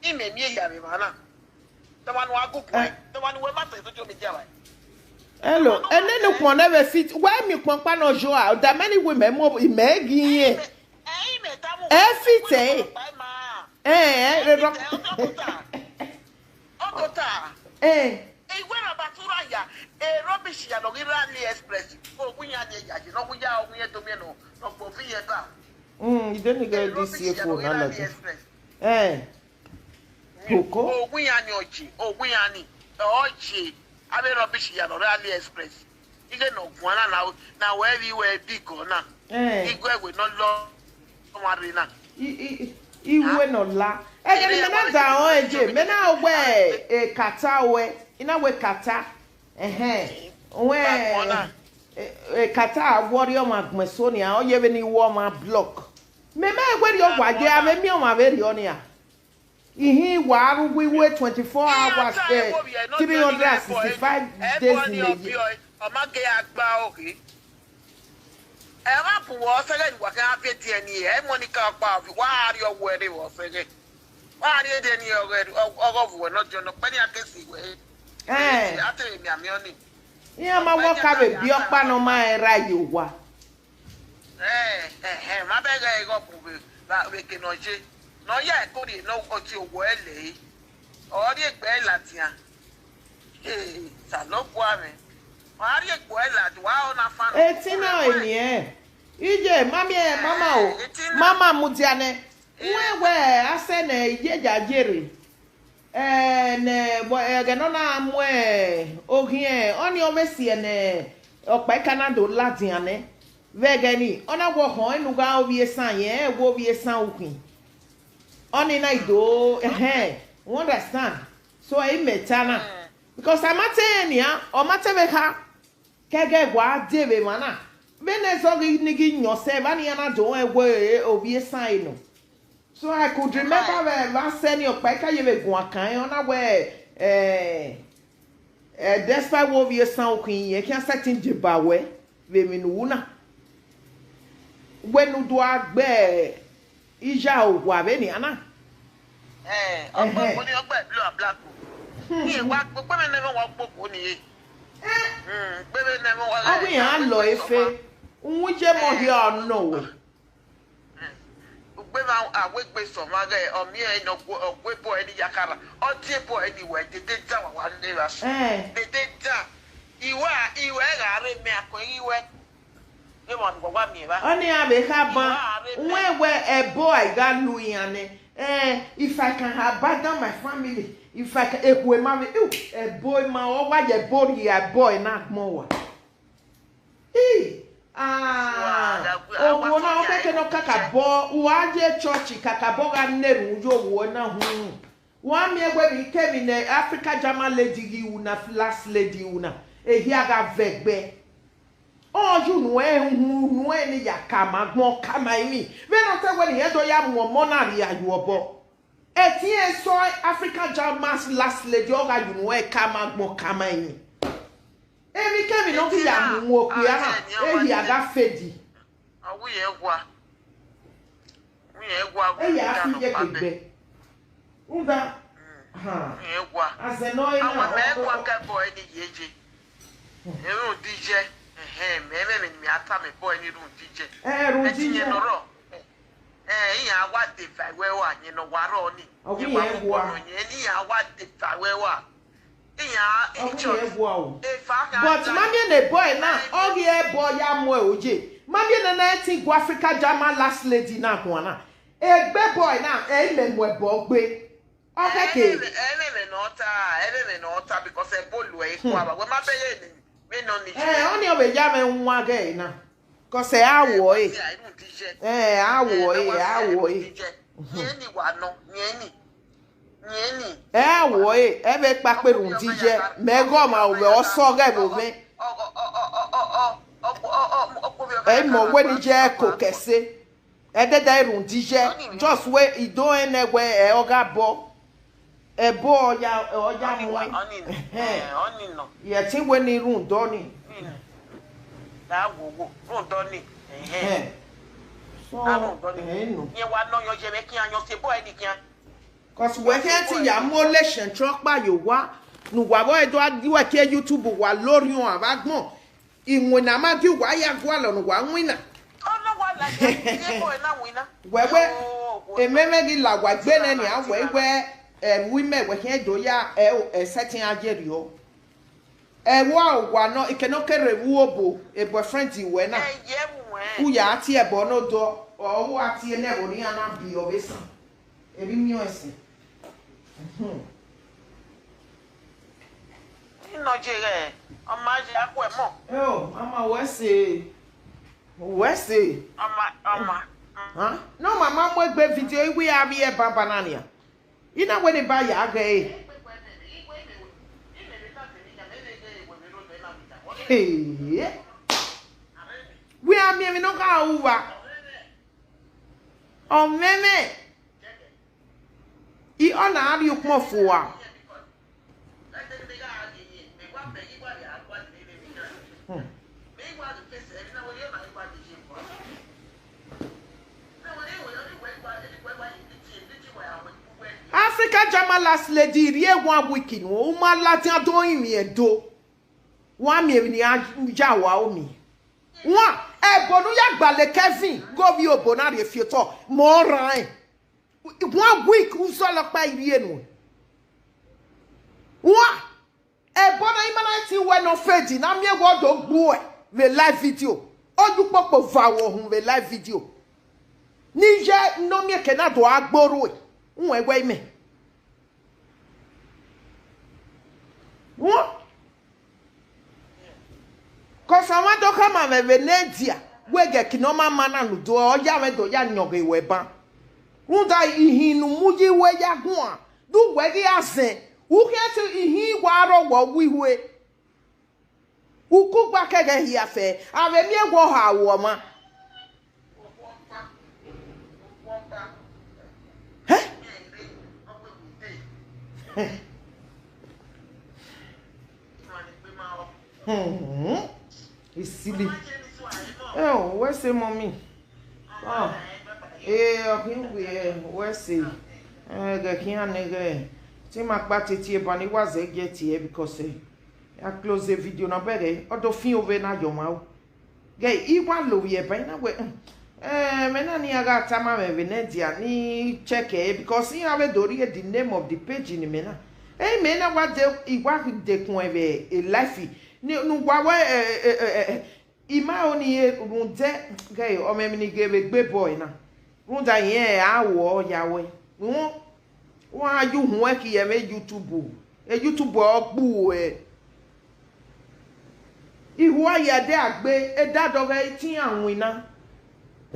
ime mi ya me mana the one wa go point the one we ma to social media wa. Hello, and then the one never fit. Why me pampa no joy? That many women more imagine. Fit rubbish ya no AliExpress. Oh, we are the no we are to me no for Vieta. You didn't get this year for AliExpress. Oh, we are Yochi. Oh, we are ni. Ochi. Ave rubbish ya no AliExpress. Ige no kwana na where we were big or na. Igwe we no law marina. Iwe no la. Ege me na da o eje. Me na we e kata we. Ina we kata. We e kata warrior magmesonia o ye be ni wo ma block. Me we yo waje ave mi o ma be ri oni a. Ihi waru we wait 24 hours 365 days in a year. Omage agba oke. E ma pu wo sele wa kan afeti eni e Monica agba fi wa ari owo ere wo sele. Wa ari ede ni ogo wo no jono pe ni akesi we. Ate mi ami oni. Iya ma wo ka be bi opa no ma era yo wa. Ma be ga ego pu be ba we ke no je. No ya ko ri no o ti owo ele. O ri egbe latian. Salo po ame. Ma ri egbe lati wa ona fan. Etina eni Ije mama o. Mama mutiane. Wewe ase na ije jajere. Ne bo no na mwe ohie oni o mesi ne opa Canada latiane. Vegani ona wo ho enu ga obi esan ye wo obi esan okun. Oni na ido you understand? So I metana because I'm atenia o matebe ha kege gwa debe mana bene so nigi nyose ba ni na do egwe obi esan no. So I could remember when last senior opa ye be gun akan ona we despite wo obi esan okun ye can certain jibawe be mi nu na wenu do agbe ija ogwa be ni ana ogba mo ni ogba blue and black ni wa gbogbo me never wa gbogbo ni gbe me never wa awi an lo efe unje mo hi ono we gbe ma awegbe so ma ge o mi e no ogwe bo eni yakara o tie bo eni we tete ja wa ne ra tete ja iwe ga re me akoyiwe e mo ngwa mi ba oni abe ka ban wewe a boy ga lu yane if I can abandon my family, if I can ekwe mama a boy ma o wa je body a boy na mo wa o na o ke no kaka bo wa je church kaka bo ga neru yo wo na hu wa mi egwe bi ke mi na Africa German lady gi una last lady una ehia ga vegbe. Oh, you know, any yakama, more kama me. When I tell when you do ya more monaria, you abo. Etienne soy African German's last lady, you know, kama more kama me. Every came no ya mo kuya, ya ga fedi. We ya fi je kebe. Unda as a no boy ni yeje. Ero DJ. Me ata me boy ni room DJ. Room DJ. ya wa de fa we wa ni no waro ni ye wa wo ni ya wa de fa we wa ya incho e bo e fa ka but mami na boy na ogi e boy ya mo oje mami na think go Africa German last lady na ko na egbe boy na e le mo e bo gbe okay ebe no ta because e bolu e ko aba we ma be ye ni me no ni oni o be ja me nwa ge na cause awo awo yeni wa no yeni awo ebe pa pe run dije me go ma o be o so ge bo me mo we ni je ko kese e de run dije just we I do enegwe e oga bo e bo ya mo oni no ye tin we ni run do ni da wo run do ni so no ye wa no yo je me ki anyo se boy ni ki an cause we here ti ya molation truck pa yo wa nu wa boy do adiwa ke YouTube wa lori on abagbon ìwọ̀n na ma di wa ya gwa lo nu wa wina no wa la ye boy na wina wewe ememe gi la wa gbe na ni awe women we here do ya setting ajeri o wa no ikeno kere wu obo a boyfriend we na u ya ati ebo no do o ati ne bo ni ana bi o besa ebi mi o ese no jere o ma je akwa mo mama we say mama no mama mo gbe video we abi e baba na nia ina we ni ba ya aga we are me no ka uwa o meme I ona ari ukmo fuwa Africa German last lady rie 1 week no uma latin do imi edo wa mi ni ja wa omi wa ebonu ya gbale Kevin go bi obona re fieto mo ran 1 week uso lo pa ire no wa ebona imana ti we no fedi na mi egwo do gbu e the live video oju popo va wo hun the live video ni je no mi ke na do agboro e nwe egwe ime what cause I want to come and Venetia we get kinoma mana no do oja we do ya nyoge we ban unda ihinu muji we ya gun du we gi asen u ke ti ihin wa ro wo wiwe u ku gba kege hi afe ave mi egwo ha wo ma It's silly. Oh, where's the mommy? Oh, where's the? The can nigga. See my party tea, but it was a get here because I close the video no better. Or the feel over now your mouth. Gay, you want low here by now. Menani aga tama me Venetia ni check it because he have a dory the name of the page in the mena. Hey, mena what the work de conve a lifey. No, wawe ima oni runde gay o me ni give a big boy na. Runda ye awo yawe. Wa you work ye me YouTube. E YouTube ogbu e. Iwa ya de agbe e dado ga tin awin na.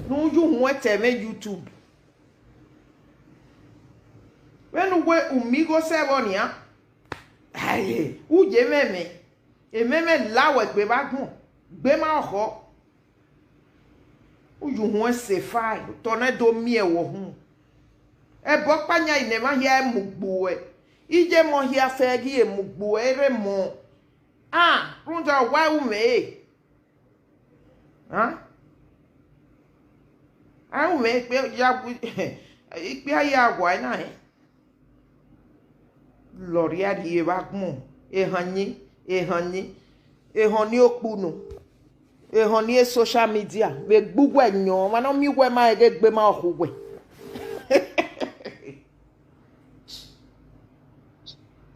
No you want to make YouTube. When we umigo sebonia, aye, uje meme, e meme lawe gbe bagun, gbe ma oho. Uju won se fai, tornado mi e wo hun. E bo panya ine ma hia mugbo e. Ije mo hia fe gi e mugbo ere mo. Ah, runda wa u me. I make ya ikpe aya agwa na e loria di e bagmo e hanyi ohoni okunu e honey social media me gbugbo enyo ma no mi we ma gbe ma ohwe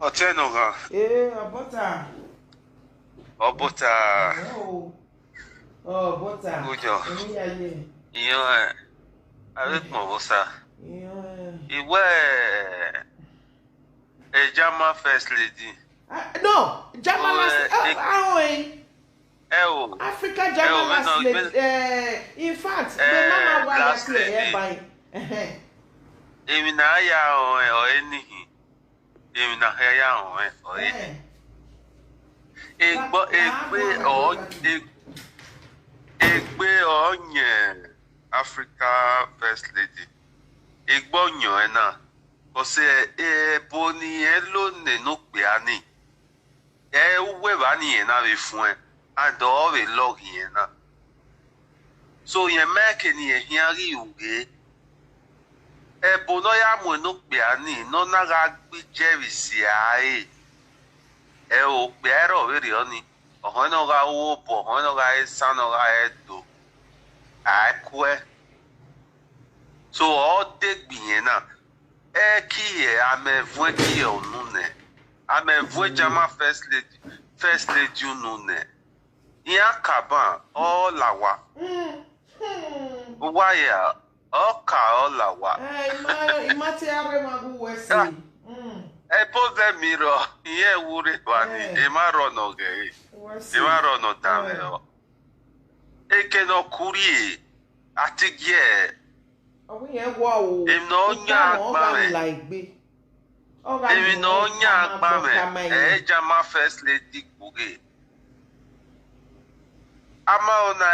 Otenoga. abota Obota. Oh, bota. Ujo. Emi Iyo avec mo bosa. Iwe Jama first lady. No, Jama last Oh. Africa Jama last lady. In fact, the mama was here by. Emi na ya o enihi. Emi na ya o enihi. Egbe onye Africa first lady. Egbo nyo na. Ose boni elo ne no pe ani. Uwe ba ni na be fun e. Ado we log yen na. So yen make ni ehiari uge. Bono ya mo no pe ani no na ga gbi jerisi ai. O pe ero we ri oni. Ohono ga wo bo, ohono ga esano ga edo. Akwe. So all de gbiyen na. Ki e amevwe ki onune. Amevwe Jama first lady unune. Iya kaban o lawa. Waya oka o lawa. Imati are magu wesi. Pose miro, iye wure bani, emaro no ge. Emaro no dame o. Eke no kurie, atigye. Owi yen wa o. Em no nya agba. Emi no nya agba me. Jama first lady kuge. Ama ona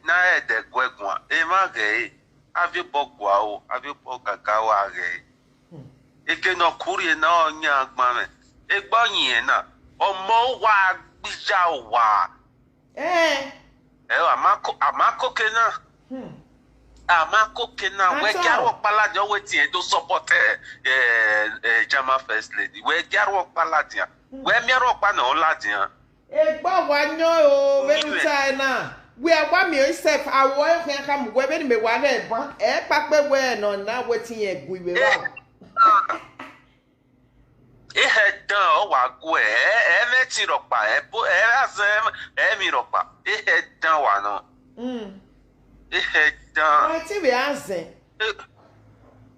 na de gwegwa. Ema ge. Avi bogwa o, avi bogagawa ge. Eke no kurie na onya agba me. Egbo yin na. Omo wa gbija wa. Amako kena. Amako kena we garo paladio we tie do support Jama first lady. We garo paladia. We miaro pa na oladian. Egbo wa nyo o we ntai na. We agba mi self awo e kan we be ni me wa ga ebon. Pa pe we no na wetin egbu iwe wa. Dan o wa go me ti ropa azem mi ropa dan wa no dan o ti be azen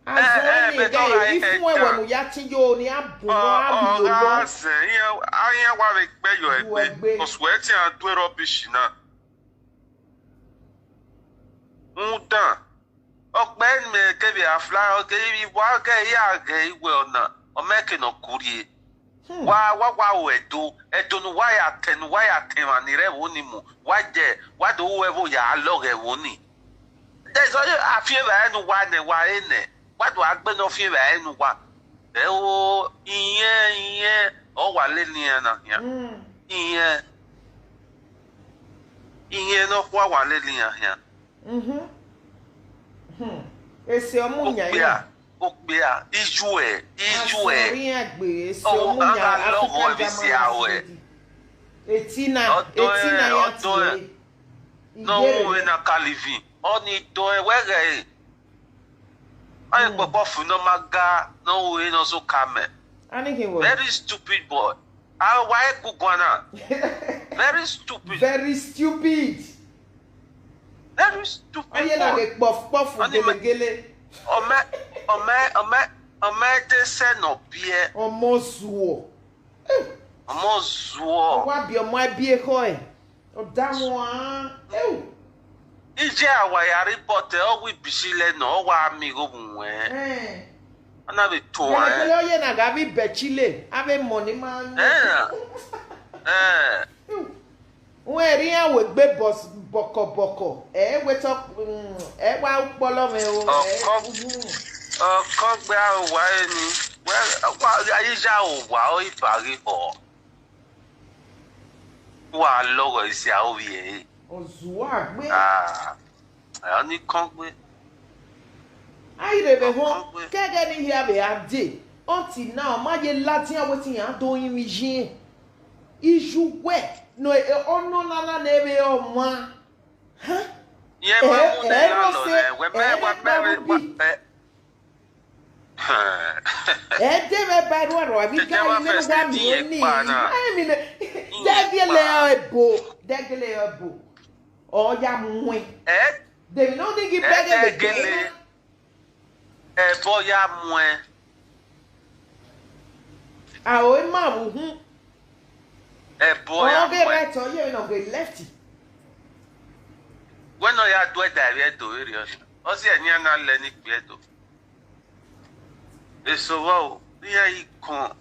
azem mi ga ifun ewe mu ya ti yo ni abu no abi yo azen yen wa le gbe yo egbe o sweat an do rubbish na dan ọgbẹ́ mi kẹ́bi àfúlá ọ̀gẹ́ ibi wá gẹ́ yá gẹ́ ìwé ọ̀nà ọmẹ́kìnà kúrìí wá wò ẹ̀dọ́ nu wáyà tẹ̀wà ní rẹ̀ wò ni mu wá jẹ́ wá tó wọ́ ẹ̀fọ́ yà á lọ́ rẹ̀ wò ni. Dẹ́sọ̀ àfihàn bàá ẹnu wá nẹ̀ wá ẹ̀ nẹ̀ wá tó agbẹ́nà fihàn bàá ẹnu wá ẹ̀ wo ìyẹn ọ̀ wà lẹ́nu yẹn nà ìyẹn náà wà lẹ́nu yẹn. Ese omunya ya. Okpea iju e. Ori agbe ese omunya Africa Jama. Etina ya ti. No we na Calivi. Oni do e wege. Ai popo fu no maga no we no so kame. Ani ke wo. Very stupid boy. Ah why kugwana? Very stupid. Very stupid. Very stupid. Oye na ke puff gele. Ome de se no bie. Omo zuo. Wa bi omo abie ko e. O da won. Ije awa ya report o wi bisile no wa mi go bunwe. Ana be to wa. Oye na ga bi bechile. Ave money man. Wọ́n rí àwọn gbé bọ̀kọ̀bọ̀kọ̀ wẹ́tọ́ wá pọ́lọ́ mi o. Ọkọ gbé àwọ̀ ẹni ayíṣà òwà ó ìbàrí ọ̀ wà lọ́rọ̀ ìṣe àwòrán yẹn. Ọ̀zùwà gbé. Àyọ̀ ní kán gbé. Ayílẹ̀bẹ̀ hàn kẹ́gẹ́ ní ìhà bẹ̀ adé ọ̀ntì náà má yẹ láti àwọn tí yàn á tó yín mi yín. Iṣu wẹ̀. No, ono nana nebe oma Ye ma mu ne la lo ne. We be Deve barua abi ga ni wa mi. I mean, degele ebo. O ya mwe. They no dig it back again. Ebo ya mwe. Ah, o ma hu. Ebo ya mwe. O be right o you no be lefty. When no ya do that do area. O si enya na le ni pe do. So wow, yeah, you can't.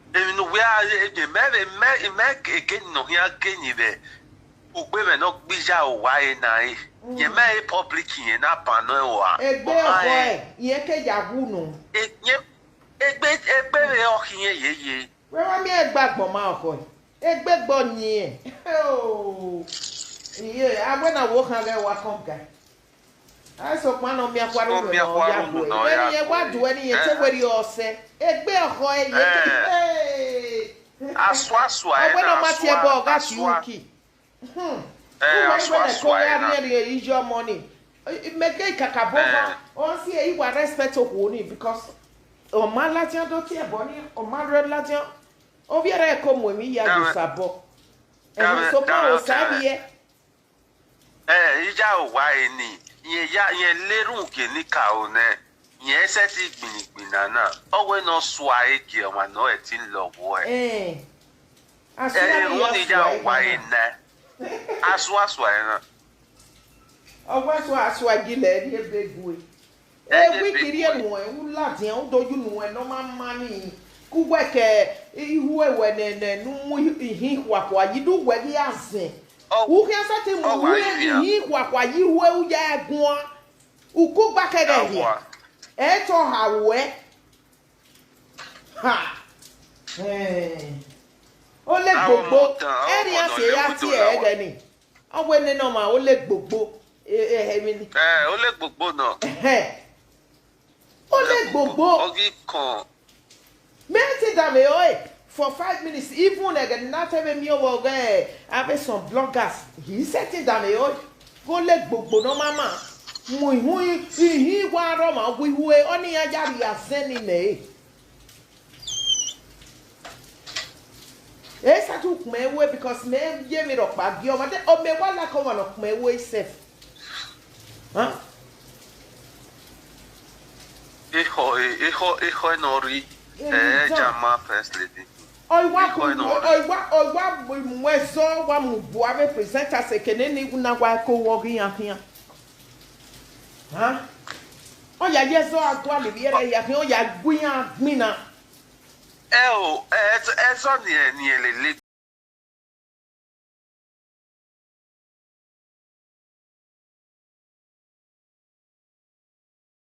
Even we are a make again, no, here again, you there. Women not be your why night. You may public in up on no one. A boy, yeke yabuno. A baby or here, ye. Where am I back, Mamma? A big bonny. Oh, yeah, I went to walk on walk on. I saw one of me a quarrel. No, ya what do any where you say? A bear hoy. I swaswa. I went on Mattia Bog, that's Yuki. Is your money. It may take a cabova or see you are respect of Woni because on my Latin don't care, Bonnie, or my red Latin. Over here, come with me, ya sabo. And so, Sabia. Ija why ni. Ye leru ke ni ka o ne ye se ti gbin na o we no so ai ke o ma no e tin lo wo e won ni ja wa ina aswa na o wa so aswa gile ni e begwe e wi kiri e mo e wu lati o doju nu e no ma ma ni ku we ke ihu e we ne nu mu hi kwa yidu we gi asin who can say to me, he what you will ya go, who cook back again. Eto hawe. Ha. Ole gbogbo. Eri ase ya ti e gani. Owe ni no ma ole gbogbo. Ole gbogbo no. Ole gbogbo. Ogi kan. Meti da me oi. For 5 minutes, even again, not even me over there. Have some bloggers. He said it down the go let Bobo no mama. He Roma, we were only a yari are sending me. Yes, I took my way because me gave me up back. You want to me one like one of my way safe. Huh? Iho nori. Jama first lady. I want mwezo wa mubuave presenter sekeneni una wa ko wogi ahia. Ha? O ya yezo atwa le biere ya o ya gwian gbina. So ni le